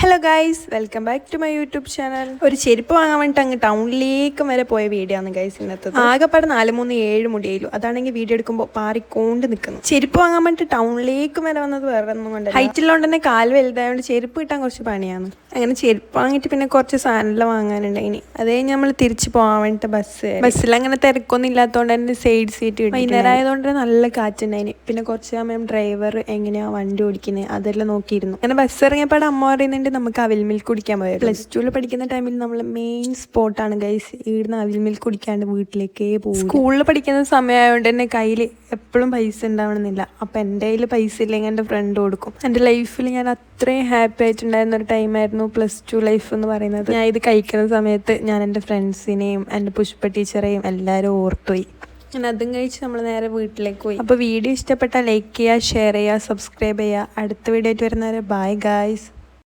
Hello guys, welcome back to my YouTube channel. ഒരു ചെരുപ്പ് വാങ്ങാൻ വേണ്ടിയിട്ട് അങ്ങ് ടൗണിലേക്കും വരെ പോയ വീഡിയോ ആണ് ഗൈസ് ഇന്നത്തെ. ആകെപ്പാടെ 4-3-7 മുടിയിലും അതാണെങ്കിൽ വീഡിയോ എടുക്കുമ്പോൾ പാറിക്കൊണ്ട് നിൽക്കുന്നു. ചെരുപ്പ് വാങ്ങാൻ വേണ്ടിയിട്ട് ടൗണിലേക്കും വരെ വന്നത് വേറെ ഒന്നും കൊണ്ട് ഹൈറ്റുള്ളതുകൊണ്ട് തന്നെ കാല് വലുതായതുകൊണ്ട് ചെരുപ്പ് കിട്ടാൻ കുറച്ച് പണിയാണ്. അങ്ങനെ ചെരുപ്പ് വാങ്ങിയിട്ട് പിന്നെ കുറച്ച് സാധനമെല്ലാം വാങ്ങാനുണ്ട്. ഇനി അതേ നമ്മൾ തിരിച്ച് പോകാൻ വേണ്ടിയിട്ട് ബസ്സിൽ അങ്ങനെ തിരക്കൊന്നും ഇല്ലാത്തതുകൊണ്ട് തന്നെ സൈഡ് സീറ്റ് കിട്ടി. വൈകുന്നേരം ആയതുകൊണ്ട് തന്നെ നല്ല കാറ്റുണ്ടായിന്. പിന്നെ കുറച്ച് സമയം ഡ്രൈവർ എങ്ങനെയാണ് വണ്ടി ഓടിക്കുന്നത് അതെല്ലാം നോക്കിയിരുന്നു. അങ്ങനെ ബസ് ഇറങ്ങിയപ്പോൾ അമ്മ പറയുന്നുണ്ട് നമുക്ക് അവിൽ മിൽക്ക് കുടിക്കാൻ പോയത്. +2 പഠിക്കുന്ന ടൈമിൽ നമ്മൾ മെയിൻ സ്പോട്ടാണ് ഗൈസ്. ഇവിടുന്ന് അവിൽ മിൽക്ക് കുടിക്കാണ്ട് വീട്ടിലേക്കേ പോകും. സ്കൂളിൽ പഠിക്കുന്ന സമയമായതുകൊണ്ട് തന്നെ കയ്യിൽ എപ്പോഴും പൈസ ഉണ്ടാവണമെന്നില്ല. അപ്പം എൻ്റെ കയ്യിൽ പൈസ ഇല്ലെങ്കിൽ എൻ്റെ ഫ്രണ്ട് കൊടുക്കും. എൻ്റെ ലൈഫിൽ ഞാൻ അത്രയും ഹാപ്പി ആയിട്ടുണ്ടായിരുന്ന ഒരു ടൈമായിരുന്നു +2 ലൈഫ് എന്ന് പറയുന്നത്. ഞാൻ ഇത് കഴിക്കുന്ന സമയത്ത് ഞാൻ എൻ്റെ ഫ്രണ്ട്സിനെയും എൻ്റെ പുഷ്പ ടീച്ചറെയും എല്ലാവരും ഓർത്തുപോയി. ഞാൻ അതും കഴിച്ച് നമ്മൾ നേരെ വീട്ടിലേക്ക് പോയി. അപ്പോൾ വീഡിയോ ഇഷ്ടപ്പെട്ടാൽ ലൈക്ക് ചെയ്യുക, ഷെയർ ചെയ്യുക, സബ്സ്ക്രൈബ് ചെയ്യുക. അടുത്ത വീഡിയോ ആയിട്ട് വരുന്നവരെ ബൈ ഗൈസ്.